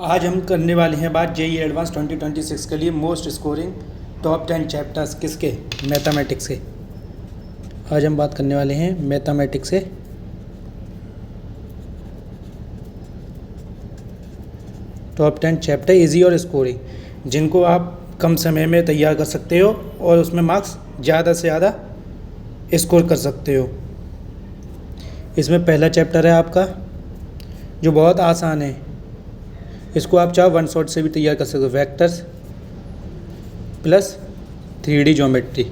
आज हम करने वाले हैं बात जेईई एडवांस 2026 के लिए मोस्ट स्कोरिंग टॉप 10 चैप्टर्स किसके, मैथमेटिक्स के। आज हम बात करने वाले हैं मैथमेटिक्स से टॉप 10 चैप्टर इजी और स्कोरिंग, जिनको आप कम समय में तैयार कर सकते हो और उसमें मार्क्स ज़्यादा से ज़्यादा स्कोर कर सकते हो। इसमें पहला चैप्टर है आपका जो बहुत आसान है, इसको आप चाहो वन शॉट से भी तैयार कर सकते हो, वेक्टर्स प्लस 3D ज्योमेट्री।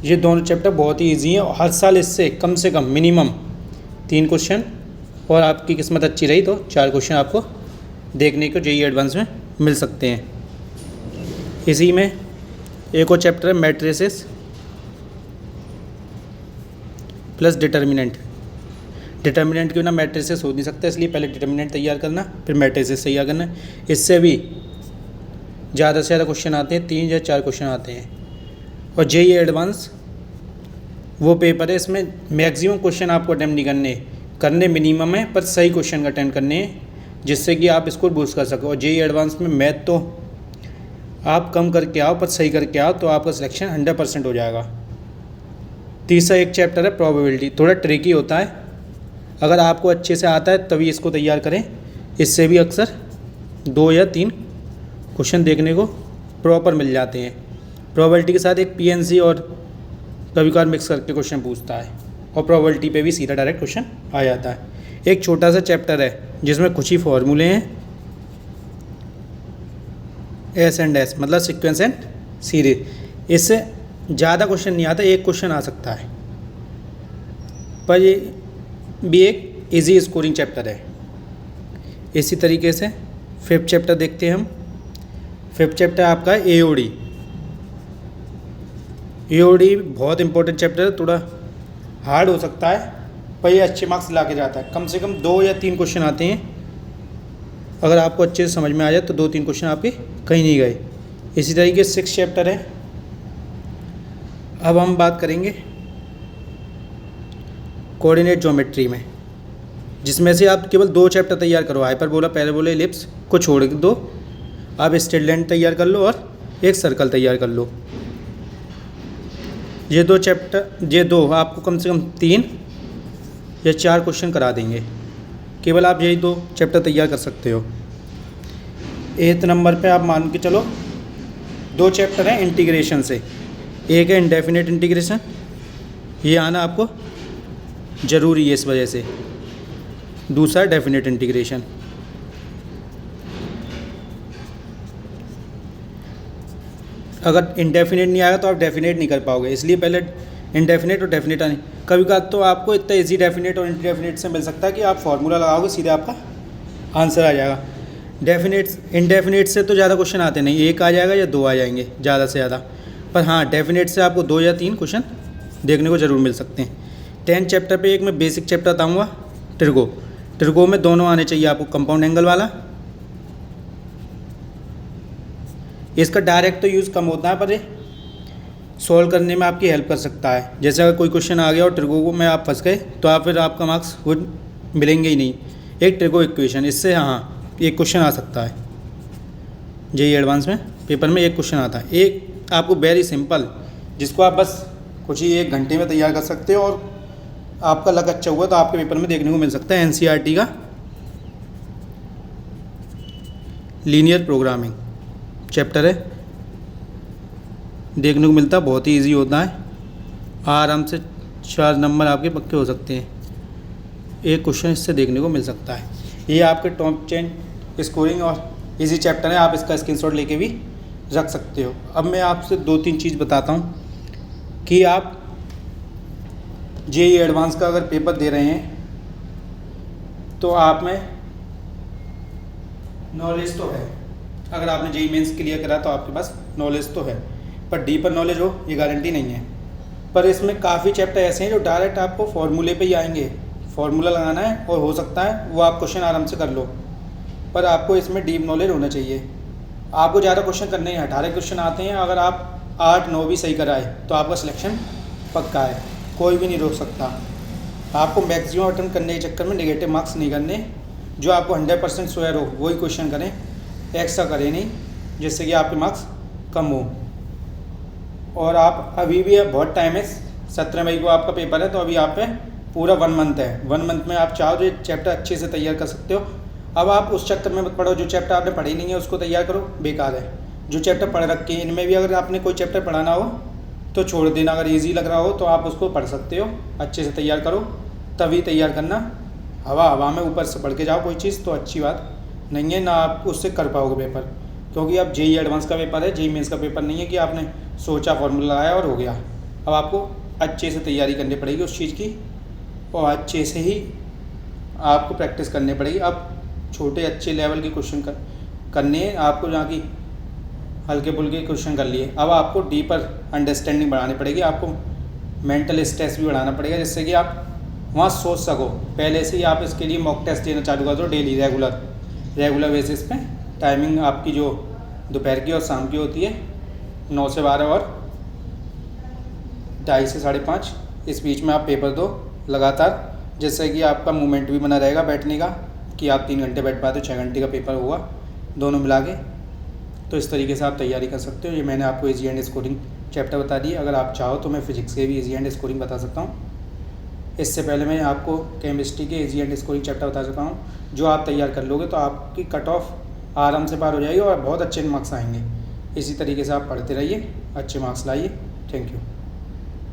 ये दोनों चैप्टर बहुत ही ईजी हैं और हर साल इससे कम से कम मिनिमम 3 क्वेश्चन, और आपकी किस्मत अच्छी रही तो 4 क्वेश्चन आपको देखने को जेईई एडवांस में मिल सकते हैं। इसी में एक और चैप्टर है मैट्रिसेस प्लस डिटर्मिनेंट। डिटर्मिनेंट के बिना मैट्रिसेस हो नहीं सकता, इसलिए पहले डिटर्मिनेंट तैयार करना फिर मैट्रिसेस तैयार करना। इससे भी ज़्यादा से ज़्यादा क्वेश्चन आते हैं, 3 या 4 क्वेश्चन आते हैं। और जेईई एडवांस वो पेपर है, इसमें मैक्सिमम क्वेश्चन आपको अटैम्प्ट नहीं करने मिनिमम है, पर सही क्वेश्चन का अटैम्प्ट करने हैं, जिससे कि आप स्कोर बूस्ट कर सको। और जेईई एडवांस में मैथ तो आप कम करके आओ पर सही करके आओ तो आपका सिलेक्शन 100% हो जाएगा। तीसरा एक चैप्टर है प्रोबेबिलिटी, थोड़ा ट्रिकी होता है, अगर आपको अच्छे से आता है तभी इसको तैयार करें। इससे भी अक्सर 2 या 3 क्वेश्चन देखने को प्रॉपर मिल जाते हैं। प्रोबेबिलिटी के साथ एक पीएनसी और कभी कभार मिक्स करके क्वेश्चन पूछता है, और प्रोबेबिलिटी पे भी सीधा डायरेक्ट क्वेश्चन आ जाता है। एक छोटा सा चैप्टर है जिसमें कुछ ही फॉर्मूले हैं, एस एंड एस मतलब सीक्वेंस एंड सीरीज। इससे ज़्यादा क्वेश्चन नहीं आता, एक क्वेश्चन आ सकता है, पर ये भी एक इजी स्कोरिंग चैप्टर है। इसी तरीके से 5th चैप्टर देखते हैं हम। 5th चैप्टर आपका है एओडी। एओडी बहुत इंपॉर्टेंट चैप्टर है, थोड़ा हार्ड हो सकता है पर ये अच्छे मार्क्स ला के जाता है। कम से कम 2 या 3 क्वेश्चन आते हैं, अगर आपको अच्छे से समझ में आ जाए तो 2-3 क्वेश्चन आपके कहीं नहीं गए। इसी तरीके से 6th चैप्टर है। अब हम बात करेंगे कोऑर्डिनेट ज्योमेट्री में, जिसमें से आप केवल 2 चैप्टर तैयार करो, हाइपरबोला पैराबोला एलिप्स को छोड़ दो, आप स्ट्रेट लाइन तैयार कर लो और एक सर्कल तैयार कर लो। ये 2 चैप्टर, ये 2 आपको कम से कम 3 या 4 क्वेश्चन करा देंगे, केवल आप यही 2 चैप्टर तैयार कर सकते हो। 8th नंबर पे आप मान के चलो 2 चैप्टर हैं इंटीग्रेशन से, एक है इंडेफिनेट इंटीग्रेशन, ये आना आपको ज़रूरी है इस वजह से, दूसरा डेफिनेट इंटीग्रेशन। अगर इंडेफिनेट नहीं आएगा तो आप डेफिनेट नहीं कर पाओगे, इसलिए पहले इंडेफिनेट और डेफिनेट आने। कभी कभार तो आपको इतना इजी डेफिनेट और इंडेफिनेट से मिल सकता है कि आप फार्मूला लगाओगे सीधे आपका आंसर आ जाएगा। इंडेफिनेट से तो ज़्यादा क्वेश्चन आते नहीं, 1 आ जाएगा या 2 आ जाएंगे ज़्यादा से ज़्यादा, पर हाँ डेफिनेट से आपको 2 या 3 क्वेश्चन देखने को ज़रूर मिल सकते हैं। 10th चैप्टर पे एक मैं बेसिक चैप्टर बताऊँगा, ट्रिगो में दोनों आने चाहिए आपको, कंपाउंड एंगल वाला। इसका डायरेक्ट तो यूज़ कम होता है, पर सॉल्व करने में आपकी हेल्प कर सकता है। जैसे अगर कोई क्वेश्चन आ गया और ट्रिगो में आप फंस गए तो आप फिर आपका मार्क्स गुड मिलेंगे ही नहीं। एक ट्रिगो इक्वेशन, इससे हाँ एक क्वेश्चन आ सकता है जेईई एडवांस में, पेपर में एक क्वेश्चन आता है। एक आपको वेरी सिंपल, जिसको आप बस कुछ ही 1 घंटे में तैयार कर सकते हो, और आपका लक अच्छा हुआ तो आपके पेपर में देखने को मिल सकता है। एनसीईआरटी का लीनियर प्रोग्रामिंग चैप्टर है, देखने को मिलता है, बहुत ही इजी होता है, आराम से 4 नंबर आपके पक्के हो सकते हैं। एक क्वेश्चन इससे देखने को मिल सकता है। ये आपके टॉप 10 स्कोरिंग और इजी चैप्टर है, आप इसका स्क्रीनशॉट लेके भी रख सकते हो। अब मैं आपसे 2-3 चीज़ बताता हूँ कि आप जेईई एडवांस का अगर पेपर दे रहे हैं तो आप में नॉलेज तो है, अगर आपने जेईई मेंस क्लियर करा तो आपके पास नॉलेज तो है, पर डीपर नॉलेज हो ये गारंटी नहीं है। पर इसमें काफ़ी चैप्टर ऐसे हैं जो डायरेक्ट आपको फॉर्मूले पे ही आएंगे, फार्मूला लगाना है और हो सकता है वो आप क्वेश्चन आराम से कर लो, पर आपको इसमें डीप नॉलेज होना चाहिए। आपको ज़्यादा क्वेश्चन करने हैं, 18 क्वेश्चन आते हैं, अगर आप 8-9 भी सही कराए तो आपका सिलेक्शन पक्का है, कोई भी नहीं रोक सकता। आपको मैक्सिमम अटेम्प्ट करने के चक्कर में नेगेटिव मार्क्स नहीं करने, जो आपको 100% श्योर हो वही क्वेश्चन करें, एक्स्ट्रा करें नहीं, जिससे कि आपके मार्क्स कम हो। और आप अभी भी बहुत टाइम है, 17 मई को आपका पेपर है, तो अभी आप पे पूरा 1 मंथ है। 1 मंथ में आप चाहो तो चैप्टर अच्छे से तैयार कर सकते हो। अब आप उस चक्कर में मत पढ़ो, जो चैप्टर आपने पढ़े नहीं है उसको तैयार करो, बेकार है। जो चैप्टर पढ़ रखे हैं इनमें भी अगर आपने कोई चैप्टर पढ़ाना हो तो छोड़ देना, अगर ईजी लग रहा हो तो आप उसको पढ़ सकते हो। अच्छे से तैयार करो, तभी तैयार करना। हवा में ऊपर से पढ़ के जाओ कोई चीज़ तो अच्छी बात नहीं है, ना आप उससे कर पाओगे पेपर, क्योंकि अब जेईई एडवांस का पेपर है, जेईई मेंस का पेपर नहीं है कि आपने सोचा फॉर्मूला लगाया और हो गया। अब आपको अच्छे से तैयारी करनी पड़ेगी उस चीज़ की, और अच्छे से ही आपको प्रैक्टिस करनी पड़ेगी। अब छोटे अच्छे लेवल के क्वेश्चन करने हैं आपको, जहाँ की हल्के फुल्के क्वेश्चन कर लिए। अब आपको डीपर अंडरस्टैंडिंग बढ़ानी पड़ेगी, आपको मेंटल स्ट्रेस भी बढ़ाना पड़ेगा, जिससे कि आप वहाँ सोच सको। पहले से ही आप इसके लिए मॉक टेस्ट देना चालू कर दो डेली, रेगुलर बेसिस पे। टाइमिंग आपकी जो दोपहर की और शाम की होती है 9 से 12 और 2:30 से 5:30, इस बीच में आप पेपर दो लगातार, जिससे कि आपका मूवमेंट भी बना रहेगा बैठने का, कि आप 3 घंटे बैठ पाते हो, 6 घंटे का पेपर होगा दोनों मिला के। तो इस तरीके से आप तैयारी कर सकते हो। ये मैंने आपको ईजी एंड स्कोरिंग चैप्टर बता दिए। अगर आप चाहो तो मैं फिजिक्स के भी ईजी एंड स्कोरिंग बता सकता हूँ। इससे पहले मैं आपको केमिस्ट्री के ईजी एंड स्कोरिंग चैप्टर बता सकता हूँ, जो आप तैयार कर लोगे तो आपकी कट ऑफ आराम से पार हो जाएगी और बहुत अच्छे मार्क्स आएंगे। इसी तरीके से आप पढ़ते रहिए, अच्छे मार्क्स लाइए। Thank you.